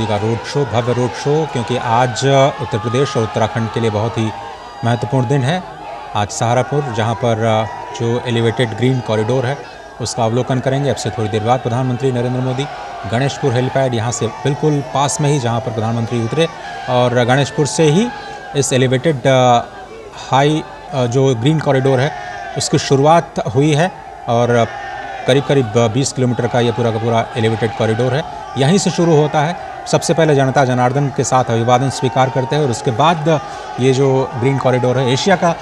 मोदी का road show, भव्य road show, क्योंकि आज उत्तर प्रदेश और उत्तराखंड के लिए बहुत ही महत्वपूर्ण दिन है। आज सहारनपुर, जहां पर जो एलिवेटेड ग्रीन कॉरिडोर है उसका अवलोकन करेंगे। अब से थोड़ी देर बाद प्रधानमंत्री नरेंद्र मोदी गणेशपुर हेलीपैड, यहाँ से बिल्कुल पास में ही जहाँ पर प्रधानमंत्री उतरे, और गणेशपुर से ही इस एलिवेटेड हाई जो ग्रीन कॉरिडोर है उसकी शुरुआत हुई है। और करीब करीब 20 किलोमीटर का ये पूरा का पूरा एलिवेटेड कॉरिडोर है, यहीं से शुरू होता है। सबसे पहले जनता जनार्दन के साथ अभिवादन स्वीकार करते हैं और उसके बाद ये जो ग्रीन कॉरिडोर है, एशिया का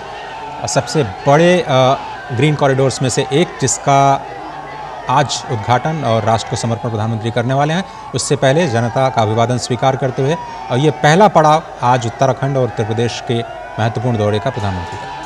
सबसे बड़े ग्रीन कॉरिडोर्स में से एक, जिसका आज उद्घाटन और राष्ट्र को समर्पण प्रधानमंत्री करने वाले हैं, उससे पहले जनता का अभिवादन स्वीकार करते हुए, और ये पहला पड़ाव आज उत्तराखंड और उत्तर प्रदेश के महत्वपूर्ण दौरे का प्रधानमंत्री का।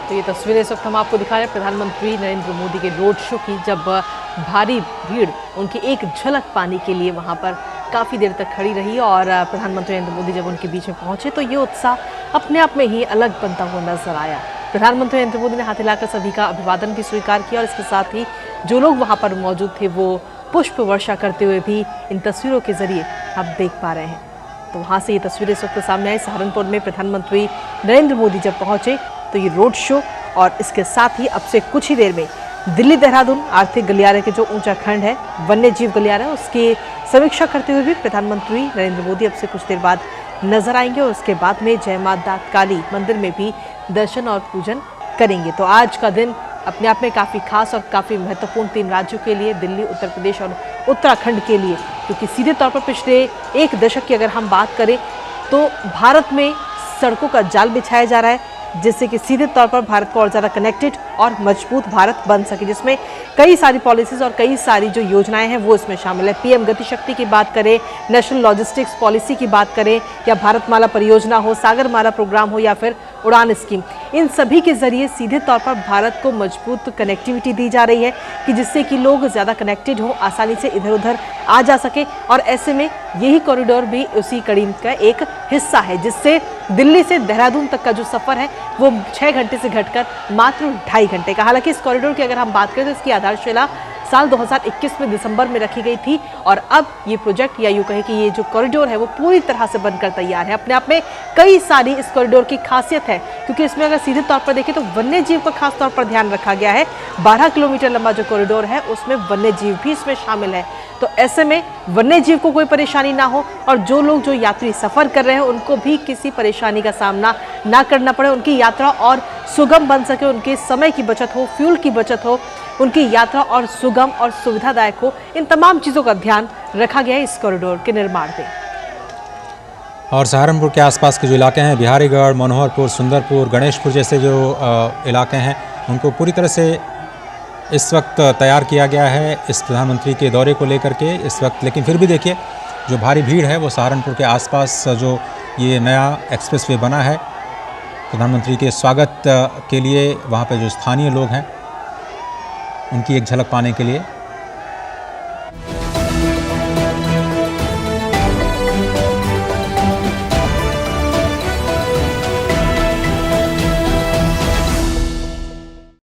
तो ये तस्वीरें इस वक्त हम आपको दिखा रहे हैं प्रधानमंत्री नरेंद्र मोदी के रोड शो की, जब भारी भीड़ उनकी एक झलक पाने के लिए वहां पर काफ़ी देर तक खड़ी रही, और प्रधानमंत्री नरेंद्र मोदी जब उनके बीच में पहुंचे तो ये उत्साह अपने आप में ही अलग बनता हुआ नजर आया। प्रधानमंत्री नरेंद्र मोदी ने हाथ हिलाकर सभी का अभिवादन भी स्वीकार किया, और इसके साथ ही जो लोग वहाँ पर मौजूद थे वो पुष्प वर्षा करते हुए भी इन तस्वीरों के जरिए आप देख पा रहे हैं। तो वहाँ से ये तस्वीरें इस वक्त सामने आई। सहारनपुर में प्रधानमंत्री नरेंद्र मोदी जब पहुंचे तो ये रोड शो, और इसके साथ ही अब से कुछ ही देर में दिल्ली देहरादून आर्थिक गलियारे के जो ऊंचा खंड है, वन्य जीव गलियारा, उसकी समीक्षा करते हुए भी प्रधानमंत्री नरेंद्र मोदी अब से कुछ देर बाद नजर आएंगे, और उसके बाद में जय माता काली मंदिर में भी दर्शन और पूजन करेंगे। तो आज का दिन अपने आप में काफ़ी खास और काफ़ी महत्वपूर्ण 3 राज्यों के लिए, दिल्ली, उत्तर प्रदेश और उत्तराखंड के लिए, क्योंकि सीधे तौर पर पिछले 1 दशक की अगर हम बात करें तो भारत में सड़कों का जाल बिछाया जा रहा है, जिससे कि सीधे तौर पर भारत को और ज़्यादा कनेक्टेड और मजबूत भारत बन सके, जिसमें कई सारी पॉलिसीज़ और कई सारी जो योजनाएं हैं वो इसमें शामिल है। पीएम गति शक्ति की बात करें, नेशनल लॉजिस्टिक्स पॉलिसी की बात करें, या भारतमाला परियोजना हो, सागरमाला प्रोग्राम हो, या फिर उड़ान स्कीम, इन सभी के जरिए सीधे तौर पर भारत को मजबूत कनेक्टिविटी दी जा रही है, कि जिससे कि लोग ज़्यादा कनेक्टेड हो, आसानी से इधर उधर आ जा सके। और ऐसे में यही कॉरिडोर भी उसी कड़ी का एक हिस्सा है, जिससे दिल्ली से देहरादून तक का जो सफ़र है वो 6 घंटे से घटकर मात्र 2.5 घंटे का। हालांकि इस कॉरिडोर की अगर हम बात करें तो इसकी आधारशिला साल 2021 में दिसंबर में रखी गई थी, और अब ये प्रोजेक्ट, या यूँ कहें कि ये जो कॉरिडोर है वो पूरी तरह से बनकर तैयार है। अपने आप में कई सारी इस कॉरिडोर की खासियत है, क्योंकि इसमें अगर सीधे तौर पर देखें तो वन्य जीव का खास तौर पर ध्यान रखा गया है। 12 किलोमीटर लंबा जो कॉरिडोर है उसमें वन्य जीव भी इसमें शामिल है, तो ऐसे में वन्य जीव को कोई परेशानी ना हो, और जो लोग, जो यात्री सफ़र कर रहे हैं, उनको भी किसी परेशानी का सामना ना करना पड़े, उनकी यात्रा और सुगम बन सके, उनके समय की बचत हो, फ्यूल की बचत हो, उनकी यात्रा और सुगम और सुविधादायक हो। इन तमाम चीज़ों का ध्यान रखा गया है इस कॉरिडोर के निर्माण में। और सहारनपुर के आसपास के जो इलाके हैं, बिहारीगढ़, मनोहरपुर, सुंदरपुर, गणेशपुर जैसे जो इलाके हैं, उनको पूरी तरह से इस वक्त तैयार किया गया है इस प्रधानमंत्री के दौरे को लेकर के इस वक्त। लेकिन फिर भी देखिए, जो भारी भीड़ है वो सहारनपुर के आसपास जो ये नया एक्सप्रेसवे बना है प्रधानमंत्री के स्वागत के लिए, वहाँ पे जो स्थानीय लोग हैं उनकी एक झलक पाने के लिए